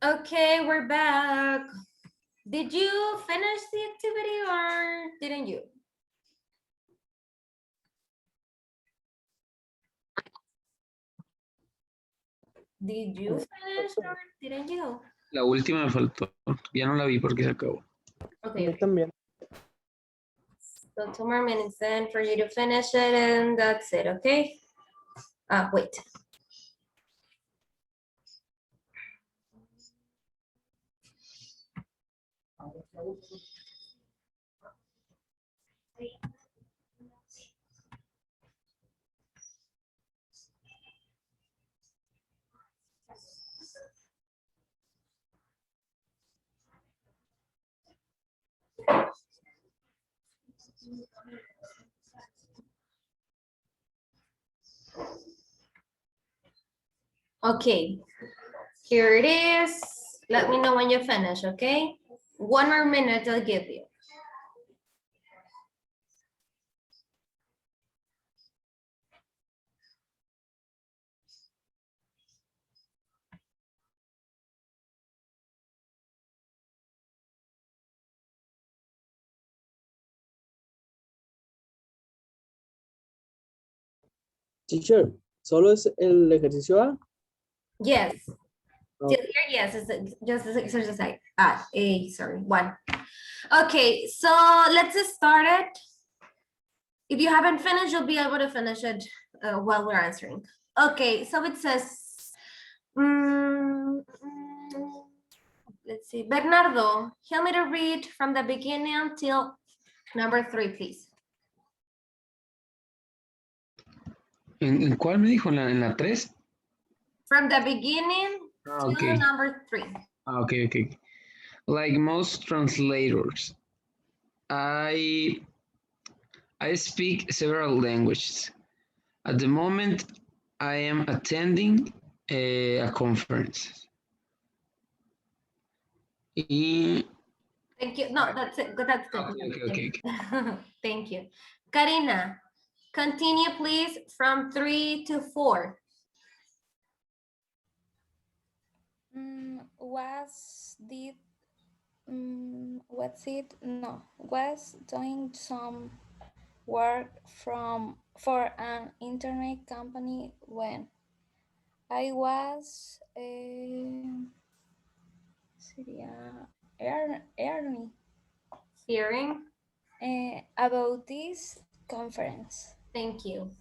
Okay, we're back. Did you finish the activity or didn't you? Did you finish or didn't you? La última me faltó. Ya no la vi porque se acabó. Okay, okay. So 2 more minutes then for you to finish it and that's it, okay? Wait. Okay, here it is. Let me know when you finish, okay? 1 more minute I'll give you. Teacher, ¿solo es el ejercicio A? Yes. Okay. Still here, yes, it's just the exercise. Sorry, 1. Okay, so let's just start it. If you haven't finished, you'll be able to finish it while we're answering. Okay, so it says, let's see, Bernardo, help me to read from the beginning until number 3, please. ¿En cuál me dijo? ¿En la 3? From the beginning to Okay. number 3. Okay. Like most translators, I speak several languages. At the moment, I am attending a conference. Thank you. No, that's it. That's good. Okay. Thank you. Karina, continue please from 3 to 4. Was doing some work for an internet company when I was earning Hearing. about this conference. Thank you.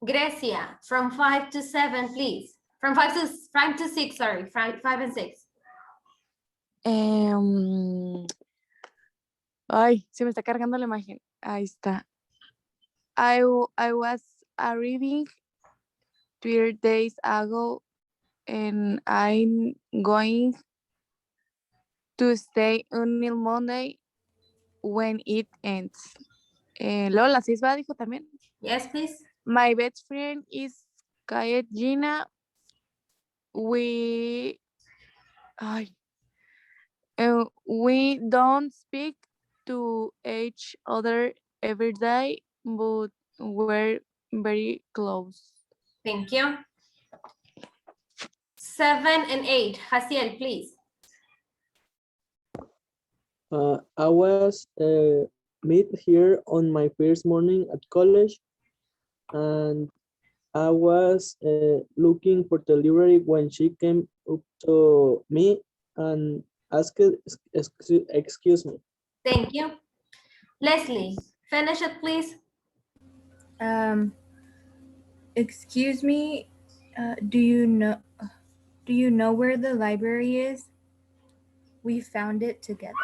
Grecia, from 5 to 7, please. From 5 to 6, sorry. 5 and 6. Ay, se me está cargando la imagen. Ahí está. I was arriving 3 days ago and I'm going to stay until Monday when it ends. Luego las 6 va, dijo también. Yes, please. My best friend is Kayet Gina. We don't speak to each other every day, but we're very close. Thank you. 7 and 8. Jaciel, please. I was meet here on my first morning at college, and I was looking for the library when she came up to me and asked, excuse me. Thank you. Leslie, finish it, please. Excuse me, do you know where the library is? We found it together.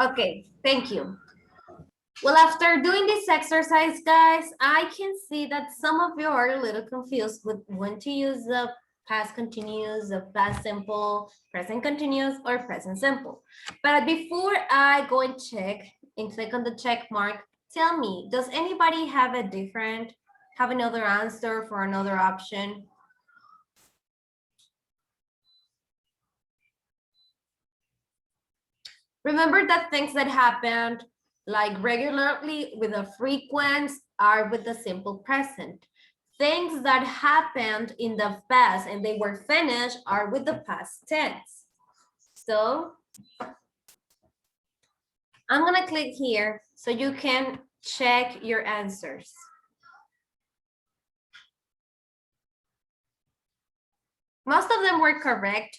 Okay, thank you. Well, after doing this exercise, guys, I can see that some of you are a little confused with when to use the past continuous, the past simple, present continuous, or present simple. But before I go and check and click on the check mark, tell me, does anybody have another answer for another option? Remember that things that happened like regularly with a frequent are with the simple present. Things that happened in the past and they were finished are with the past tense. So I'm gonna click here so you can check your answers. Most of them were correct,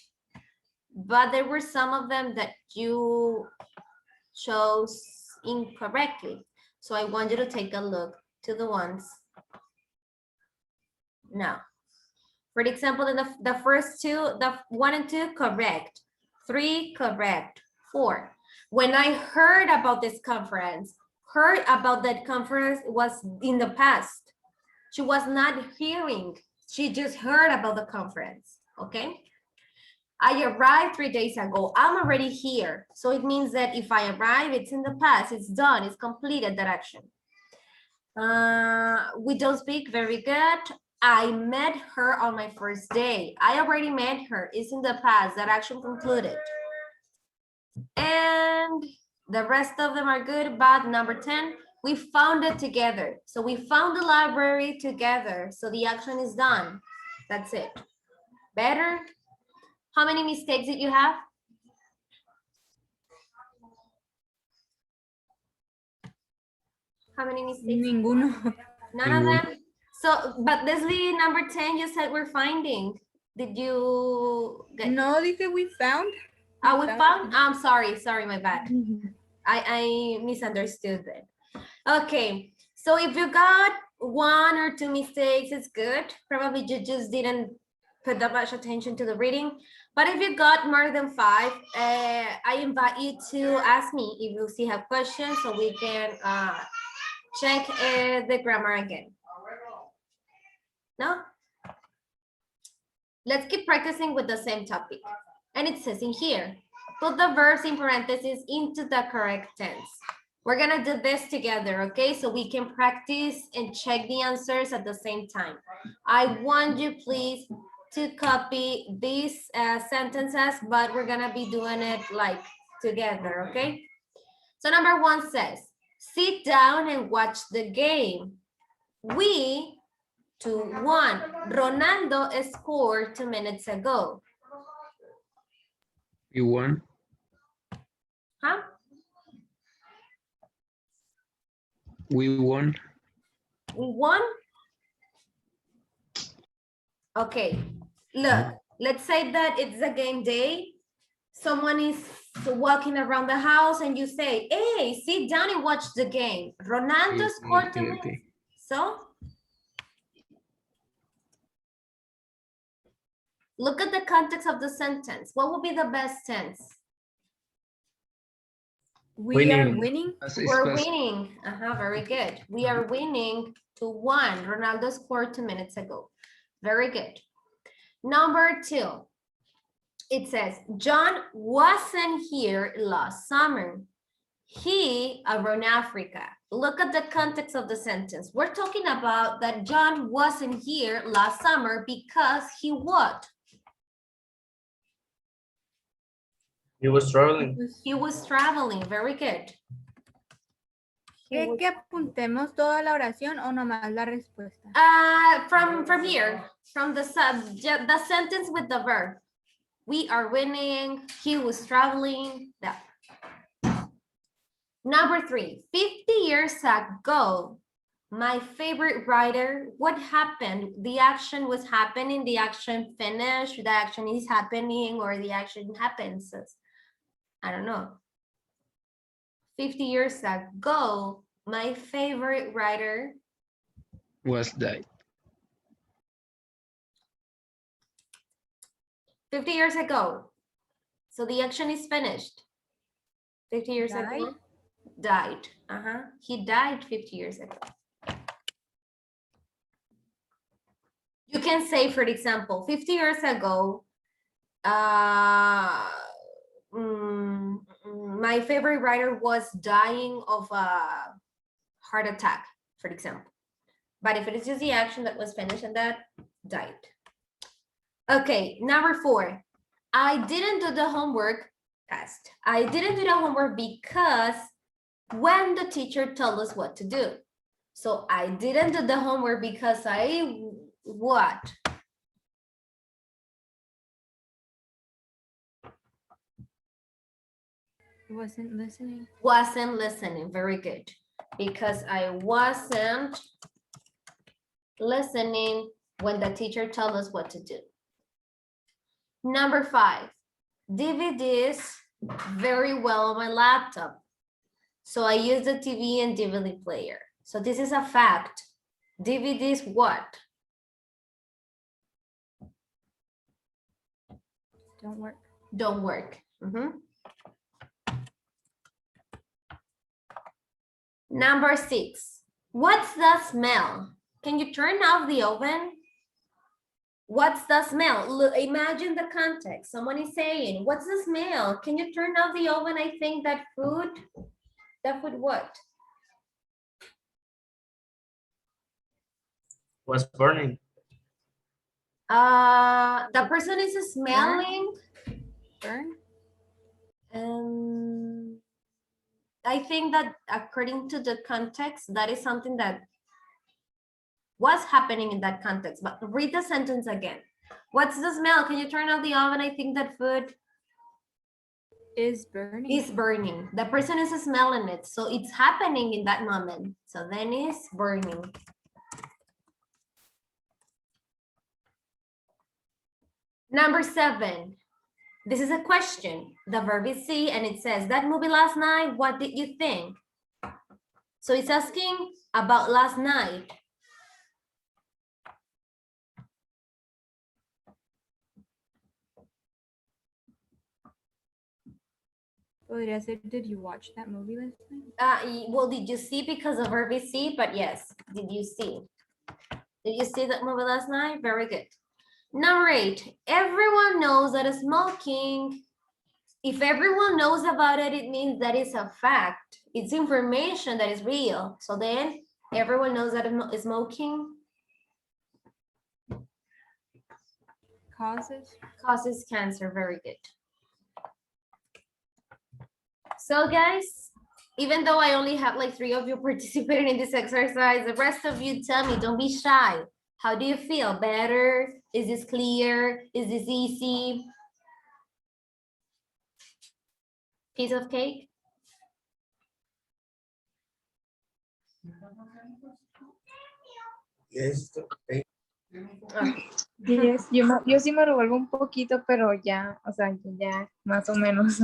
but there were some of them that you chose incorrectly. So I want you to take a look to the ones now. For example, in the first two, the 1 and 2, correct. 3, correct. 4. When I heard about this conference, heard about that conference was in the past. She was not hearing. She just heard about the conference, okay? I arrived 3 days ago. I'm already here. So it means that if I arrive, it's in the past, it's done, it's completed, that action. We don't speak, very good. I met her on my first day. I already met her, it's in the past, that action concluded. And the rest of them are good, but number 10, we found it together. So we found the library together. So the action is done. That's it. Better? How many mistakes did you have? How many mistakes? Ninguno. None of them? So, but Leslie, number 10, you said we're finding. Did you get? No, dije we found. We found? I'm sorry, my bad. I misunderstood that. Okay, so if you got 1 or 2 mistakes, it's good. Probably you just didn't put that much attention to the reading. But if you got more than 5, I invite you to ask me if you still have questions so we can check the grammar again. No? Let's keep practicing with the same topic. And it says in here, put the verbs in parentheses into the correct tense. We're gonna do this together, okay? So we can practice and check the answers at the same time. I want you please to copy these sentences, but we're gonna be doing it like together, okay? So number 1 says, sit down and watch the game. We 2-1. Ronaldo scored 2 minutes ago. You won. Huh? We won. We won? Okay, look, let's say that it's a game day. Someone is walking around the house and you say, hey, sit down and watch the game. Ronaldo scored 2 minutes. So? Look at the context of the sentence. What would be the best tense? We are winning. We're winning. Very good. We are winning 2-1. Ronaldo scored 2 minutes ago. Very good. Number 2. It says, John wasn't here last summer. He around Africa. Look at the context of the sentence. We're talking about that John wasn't here last summer because he what? He was traveling. He was traveling. Very good. ¿Qué que apuntemos toda la oración o nomás la respuesta? From here, from the sentence with the verb. We are winning. He was traveling. That. Number 3, 50 years ago, my favorite writer, what happened? The action was happening, the action finished, the action is happening, or the action happens. I don't know. 50 years ago, my favorite writer Was died. 50 years ago. So the action is finished. 50 years ago. Died. He died 50 years ago. You can say, for example, 50 years ago, my favorite writer was dying of a heart attack, for example. But if it is just the action that was finished and that died. Okay, number 4. I didn't do the homework, past. I didn't do the homework because when the teacher told us what to do. So I didn't do the homework because I what? Wasn't listening. Wasn't listening. Very good. Because I wasn't listening when the teacher told us what to do. Number 5, DVDs very well on my laptop. So I use the TV and DVD player. So this is a fact. DVDs what? Don't work. Don't work. Number 6, what's the smell? Can you turn off the oven? What's the smell? Look, imagine the context. Someone is saying, what's the smell? Can you turn off the oven? I think that food what? Was burning. The person is smelling. Burn? I think that according to the context, that is something that was happening in that context. But read the sentence again. What's the smell? Can you turn off the oven? I think that food Is burning. is burning. The person is smelling it. So it's happening in that moment. So then it's burning. Number 7. This is a question. The verb is see, and it says, that movie last night, what did you think? So it's asking about last night. Podría ser, did you watch that movie last night? Well, did you see, because the verb is see, but yes, did you see? Did you see that movie last night? Very good. Number 8, everyone knows that smoking, if everyone knows about it, it means that it's a fact. It's information that is real. So then everyone knows that smoking causes cancer. Very good. So guys, even though I only have like 3 of you participating in this exercise, the rest of you tell me, don't be shy. How do you feel? Better? Is this clear? Is this easy? Piece of cake? Yes. Okay. Yes, yo sí me revuelvo un poquito, pero ya, o sea, ya más o menos.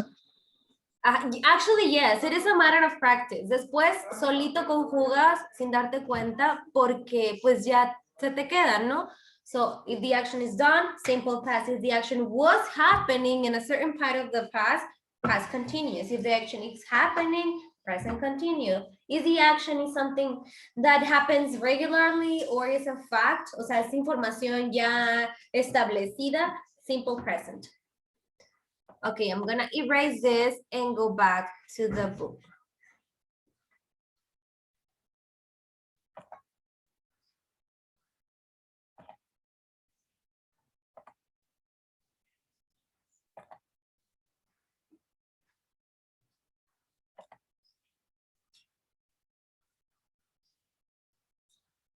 Actually, yes, it is a matter of practice. Después, solito conjugas sin darte cuenta porque pues ya se te queda, ¿no? So if the action is done, simple past. If the action was happening in a certain part of the past, past continuous. If the action is happening, present continuous. If the action is something that happens regularly or is a fact, o sea, es información ya establecida, simple present. Okay, I'm gonna erase this and go back to the book.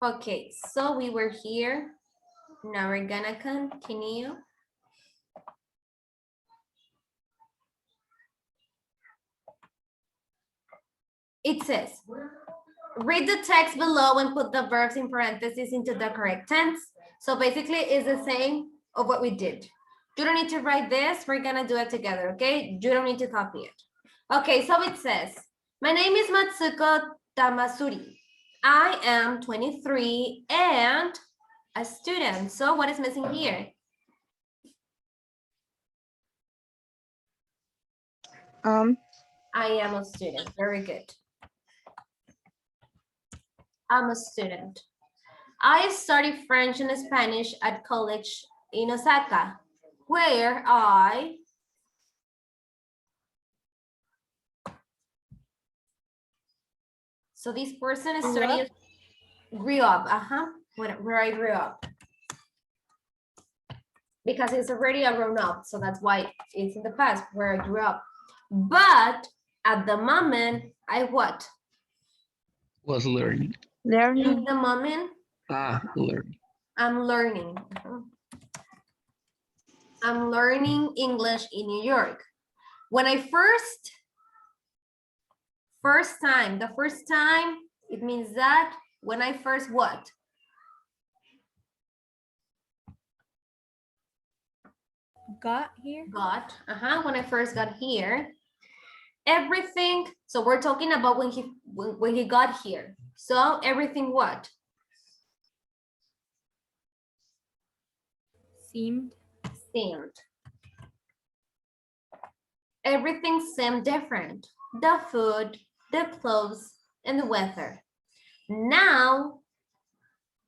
Okay, so we were here. Now we're gonna continue. It says, read the text below and put the verbs in parentheses into the correct tense. So basically it's the same of what we did. You don't need to write this, we're gonna do it together, okay? You don't need to copy it. Okay, so it says, my name is Matsuko Tamasuri. I am 23 and a student. So what is missing here? I am a student, very good. I'm a student. I study French and Spanish at college in Osaka, where I so this person is studying grew up, where I grew up. Because it's already a grown up, so that's why it's in the past, where I grew up. But at the moment, I what? Was learning. In Learning. the moment, Learn. I'm learning. I'm learning English in New York. When I first time, the first time, it means that when I first what? Got here? Got, when I first got here. Everything, so we're talking about when he got here. So everything what? Seemed. Seemed. Everything seemed different. The food, the clothes, and the weather. Now,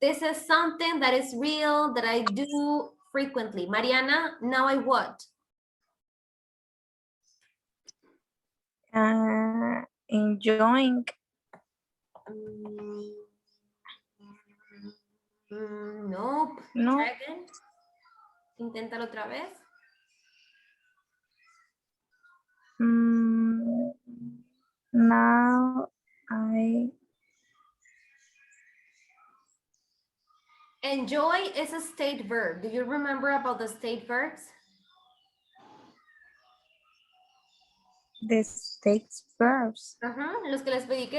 this is something that is real that I do frequently. Mariana, now I what? Enjoying. Nope. No. Try again. Inténtalo otra vez. Now I Enjoy is a state verb. Do you remember about the state verbs? the states verbs. Los que les pedí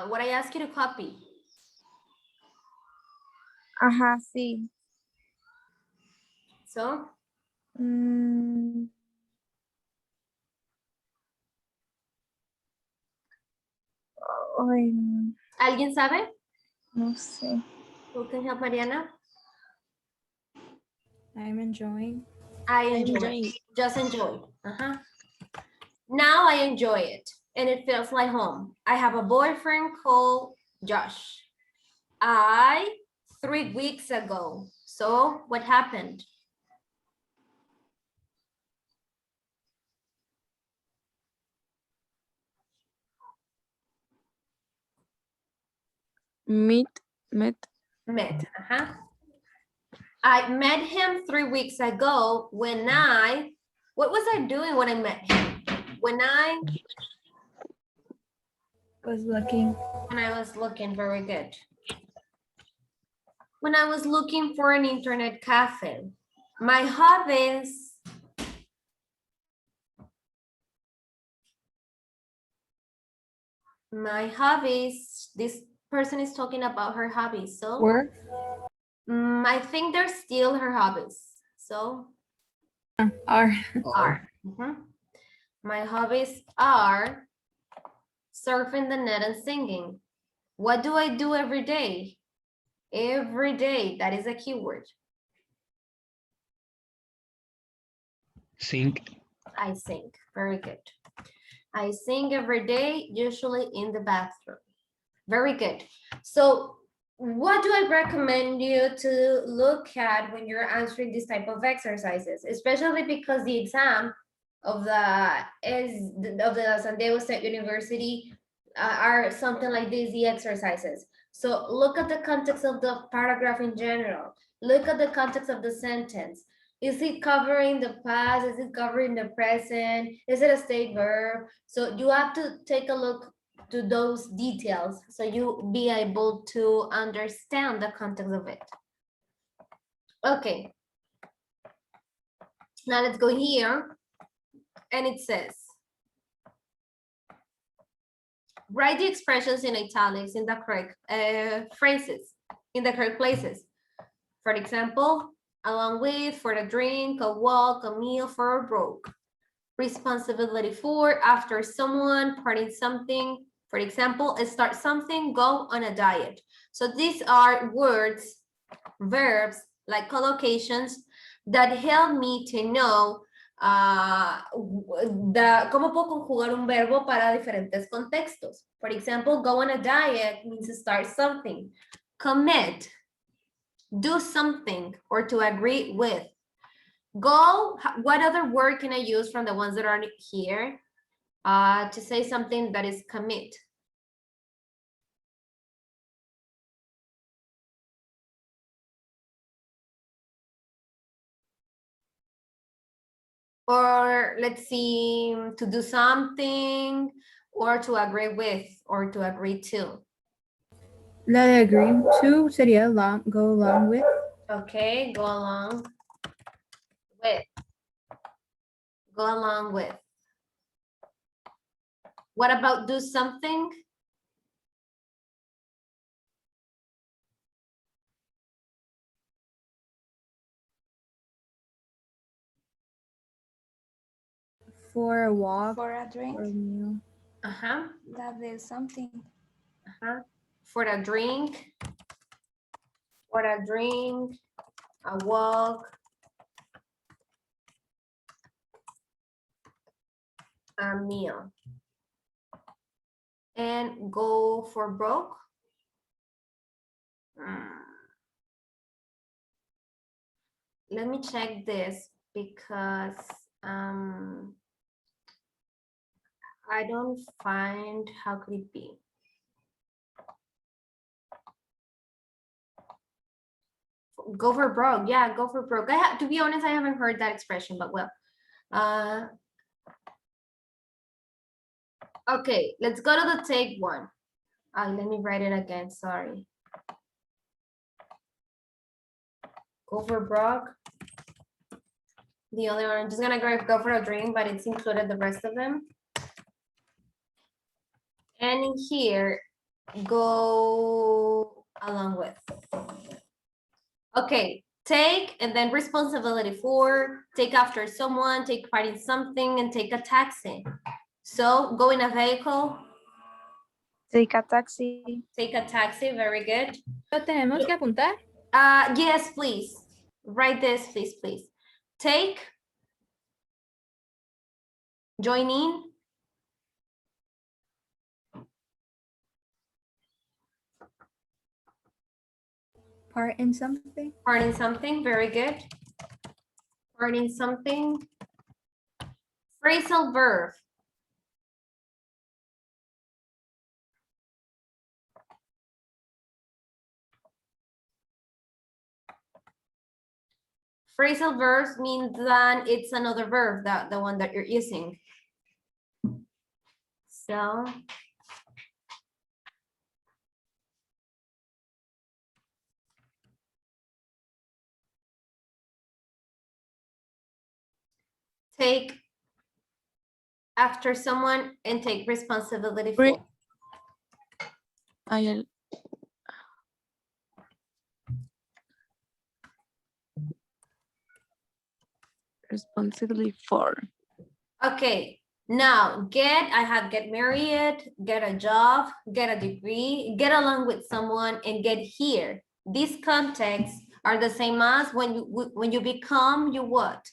what I asked you to copy. Sí. So, ¿alguien sabe? No sé. Who can help Mariana? I'm enjoying. I enjoy. Just enjoy. Now I enjoy it and it feels like home. I have a boyfriend called Josh. 3 weeks ago. So what happened? Met. I met him 3 weeks ago when what was I doing when I met him? When I Was looking. was looking, very good. When I was looking for an internet cafe. My hobbies. This person is talking about her hobbies, so. Were. I think they're still her hobbies, so. Are. My hobbies are surfing the net and singing. What do I do every day? Every day, that is a keyword. Sing. I sing, very good. I sing every day, usually in the bathroom. Very good. So what do I recommend you to look at when you're answering this type of exercises, especially because the exam of the San Diego State University are something like these, the exercises. So look at the context of the paragraph in general. Look at the context of the sentence. Is it covering the past? Is it covering the present? Is it a state verb? So you have to take a look to those details so you be able to understand the context of it. Okay. Now let's go here. And it says, write the expressions in italics in the correct phrases, in the correct places. For example, along with, for a drink, a walk, a meal, for a broke. Responsibility for, after someone, parting something. For example, start something, go on a diet. So these are words, verbs, like collocations that help me to know cómo puedo conjugar un verbo para diferentes contextos. For example, go on a diet means start something. Commit, do something, or to agree with. Go, what other word can I use from the ones that are here to say something that is commit? Or let's see, to do something, or to agree with, or to agree to. La de agree to sería go along with. Okay, go along with. Go along with. What about do something? For a walk. For a drink, Or a meal. Uh-huh. that is something. Uh-huh. For a drink. For a drink. A walk. A meal. And go for broke. Let me check this because I don't find how could it be. Go for broke. Yeah, go for broke. To be honest, I haven't heard that expression, but well. Okay, let's go to the take one. Let me write it again, sorry. Go for broke. The other one, I'm just gonna go for a drink, but it's included the rest of them. And in here, go along with. Okay, take and then responsibility for, take after someone, take part in something, and take a taxi. So go in a vehicle. Take a taxi. Take a taxi, very good. ¿Lo tenemos que apuntar? Yes, please. Write this, please. Take. Join in. Part in something. Part in something, very good. Part in something. Phrasal verb. Phrasal verbs means that it's another verb, the one that you're using. So. Take after someone and take responsibility for. Responsibility for. Okay, now I have get married, get a job, get a degree, get along with someone, and get here. These contexts are the same as when you become, you what?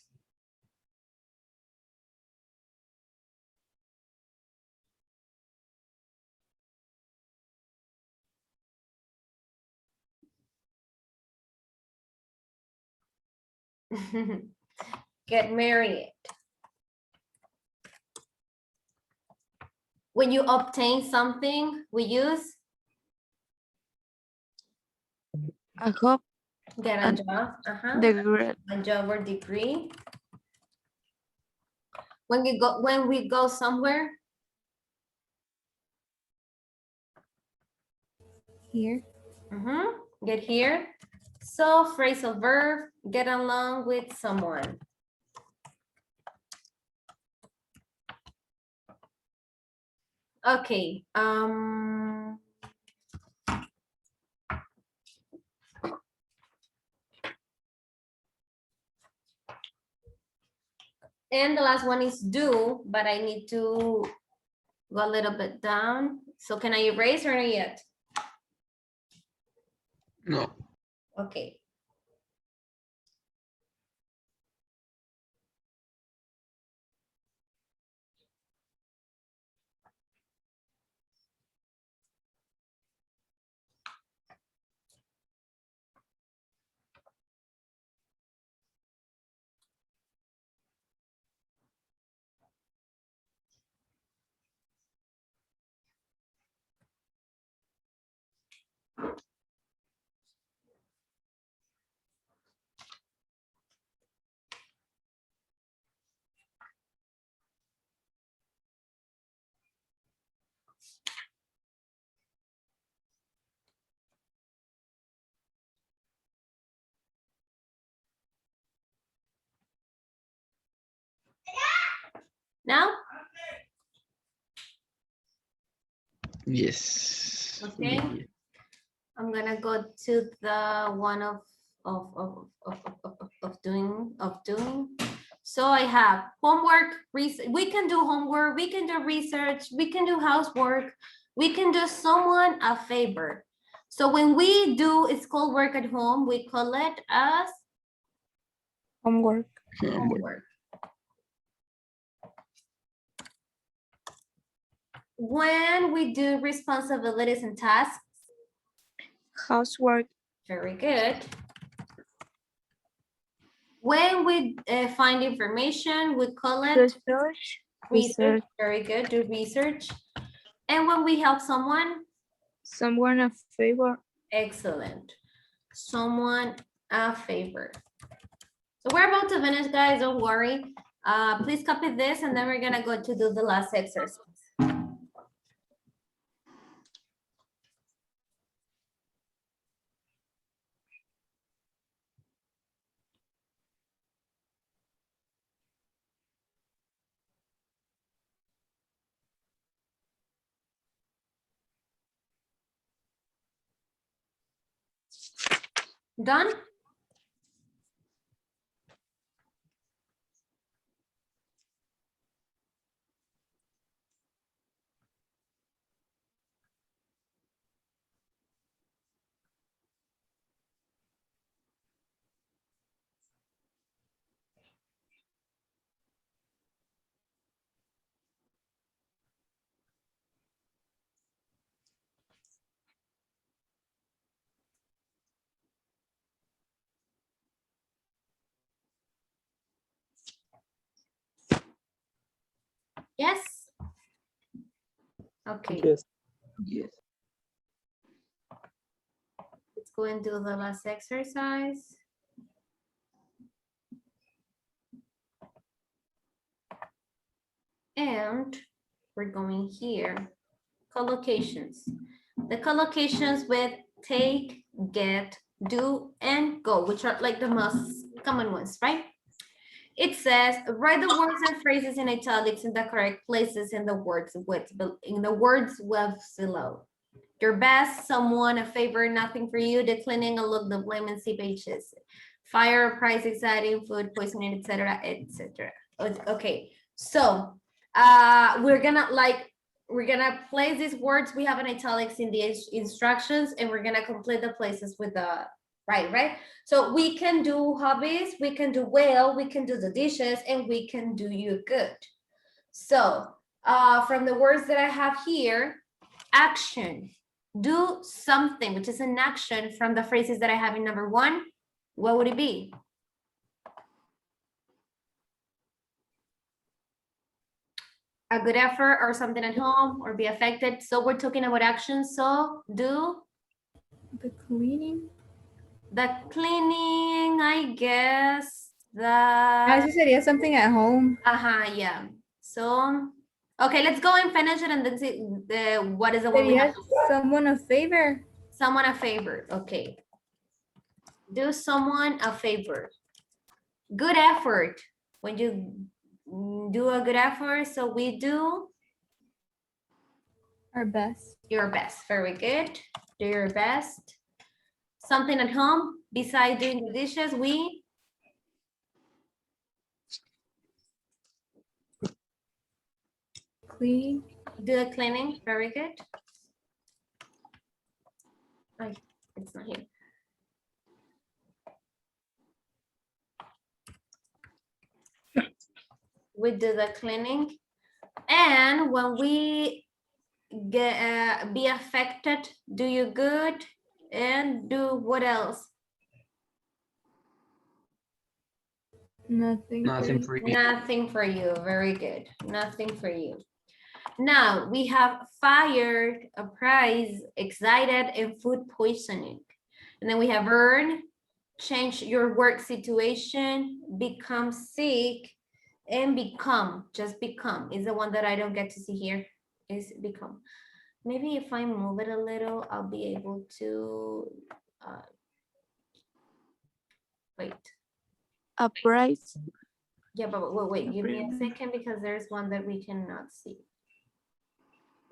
Get married. When you obtain something, we use I hope get a job. A job or degree. When we go somewhere. Here. Get here. So phrasal verb, get along with someone. Okay. And the last one is do, but I need to go a little bit down. So can I erase or not yet? No. Okay. Now? Yes. Okay. Yeah. I'm gonna go to the one of doing. So I have homework, we can do homework, we can do research, we can do housework, we can do someone a favor. So when we do schoolwork at home, we call it as Homework. homework. When we do responsibilities and tasks, Housework. very good. When we find information, we call it Research. research. Very good, do research. And when we help someone, Someone a favor. excellent. Someone a favor. So we're about to finish, guys, don't worry. Please copy this and then we're gonna go to do the last exercise. Done? Yes? Okay, Yes. Yes. let's go and do the last exercise. And we're going here, collocations. The collocations with take, get, do, and go, which are like the most common ones, right? It says, write the words and phrases in italics in the correct places in the words with below. Your best, someone, a favor, nothing for you, declining, a look, the blame, and see pages. Fire, price, exciting, food, poisoning, etc., etc. Okay, so we're gonna place these words we have in italics in the instructions, and we're gonna complete the places with the right. So we can do hobbies, we can do well, we can do the dishes, and we can do you good. So from the words that I have here, action, do something, which is an action from the phrases that I have in number 1, what would it be? A good effort or something at home or be affected. So we're talking about action. So do The cleaning. the cleaning, I guess. I just sería something at home. Yeah. So, okay, let's go and finish it and then see what is the one we Sería have. someone a favor. Someone a favor. Okay. Do someone a favor. Good effort. When you do a good effort, so we do Our best. your best. Very good. Do your best. Something at home besides doing the dishes, we Clean. do the cleaning. Very good. Oh, it's not here. We do the cleaning. And when we get be affected, do you good, and do what else? Nothing. Nothing for you. Nothing for you. Very good. Nothing for you. Now we have fired, apprised, excited, and food poisoning. And then we have earn, change your work situation, become sick, and become, just become is the one that I don't get to see here, is become. Maybe if I move it a little, I'll be able to, wait. Apprise. Yeah, but wait, give me a second because there's one that we cannot see.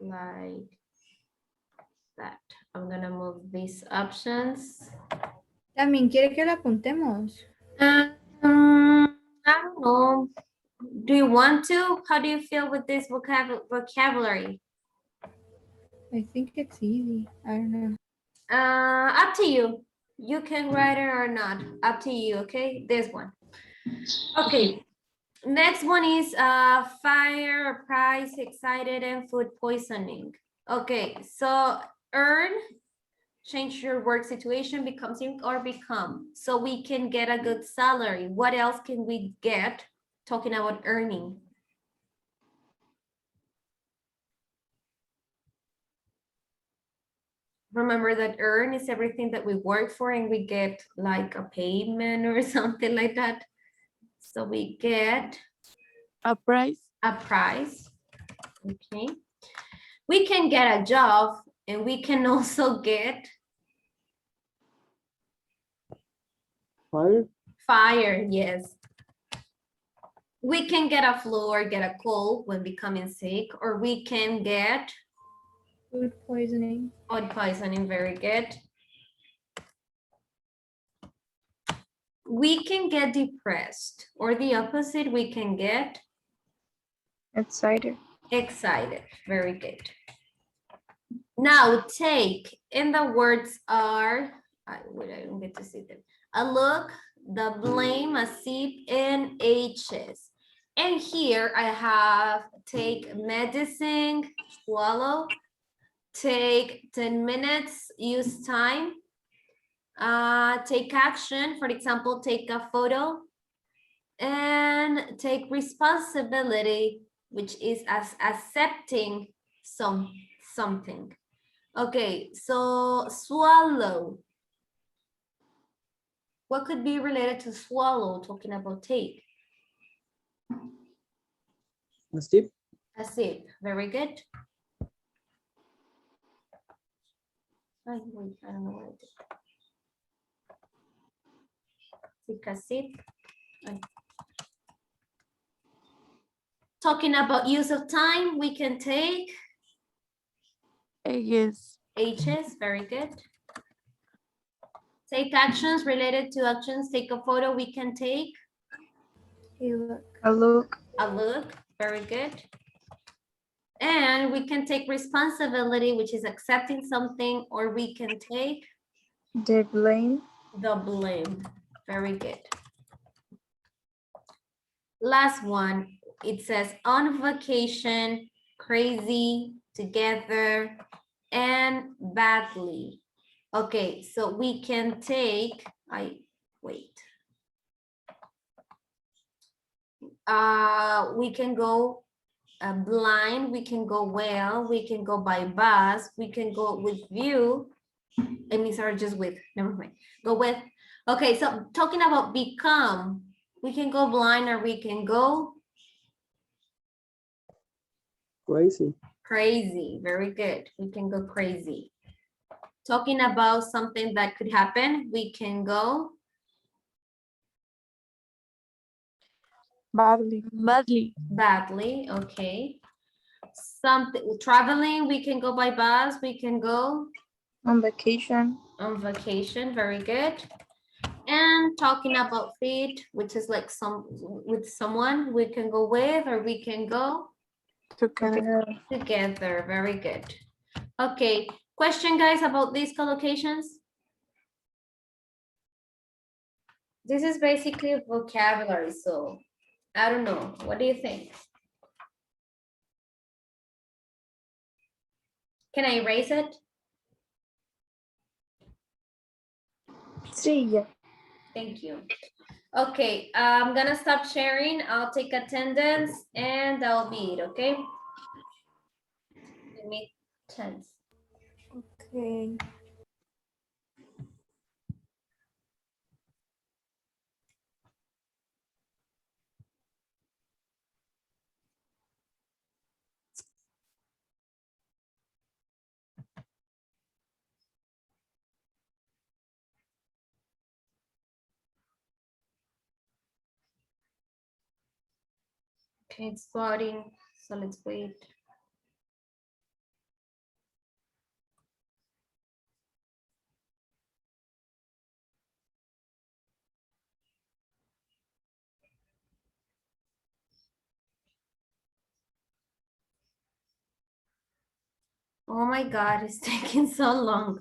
Like that. I'm gonna move these options. También quiere que la apuntemos. I don't know. Do you want to? How do you feel with this vocabulary? I think it's easy. I don't know. Up to you. You can write it or not. Up to you, okay? This one. Okay. Next one is fire, price, excited, and food poisoning. Okay, so earn, change your work situation, becomes or become. So we can get a good salary. What else can we get talking about earning? Remember that earn is everything that we work for and we get like a payment or something like that. So we get A price. a price. Okay. We can get a job and we can also get Fire. fire, yes. We can get a flu or get a cold when becoming sick, or we can get Food poisoning. food poisoning, very good. We can get depressed, or the opposite, we can get Excited. excited, very good. Now take, and the words are, I don't get to see them. A look, the blame, a sip, and H's. And here I have take medicine, swallow, take 10 minutes, use time, take action, for example, take a photo, and take responsibility, which is as accepting something. Okay, so swallow. What could be related to swallow, talking about take? A sip. A sip, very good. Wait, I don't know what I did. Take a sip. Talking about use of time, we can take Yes. H's, very good. Take actions related to actions, take a photo, we can take Hey, look. A look. a look, very good. And we can take responsibility, which is accepting something, or we can take The blame. the blame, very good. Last one, it says on vacation, crazy, together, and badly. Okay, so we can take, we can go blind, we can go well, we can go by bus, we can go with view. I mean, sorry, just with, never mind. Go with, okay, so talking about become, we can go blind or we can go Crazy. crazy, very good. We can go crazy. Talking about something that could happen, we can go Badly. Badly. badly, okay. Something, traveling, we can go by bus, we can go On vacation. on vacation, very good. And talking about feet, which is like with someone we can go with, or we can go Together. together, very good. Okay, question guys about these collocations? This is basically vocabulary, so I don't know, what do you think? Can I erase it? Sí, ya. Thank you. Okay, I'm gonna stop sharing. I'll take attendance and that'll be it, okay? Give me 10. Okay. Okay, it's loading, so let's wait. Oh my God, it's taking so long.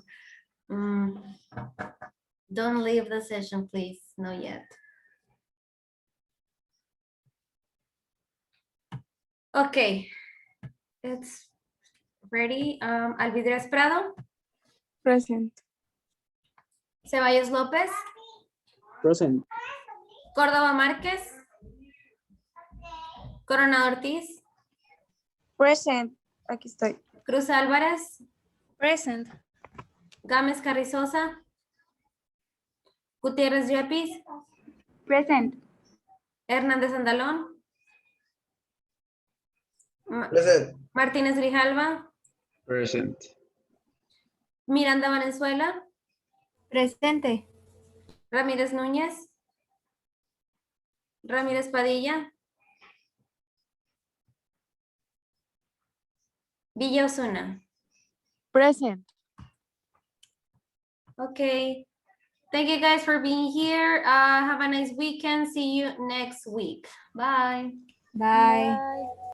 Don't leave the session, please. Not yet. Okay, it's ready. Alvidrez Prado, Present. Ceballos López, Present. Córdoba Márquez, Coronado Ortiz, Present. Aquí estoy. Cruz Álvarez, Present. Gámez Carrizosa, Gutiérrez Yepis, Present. Hernández Andalón, Present. Martínez Grijalva, Present. Miranda Valenzuela, Presente. Ramírez Núñez, Ramírez Padilla, Villa Osuna. Present. Okay. Thank you guys for being here. Have a nice weekend. See you next week. Bye. Bye. Bye.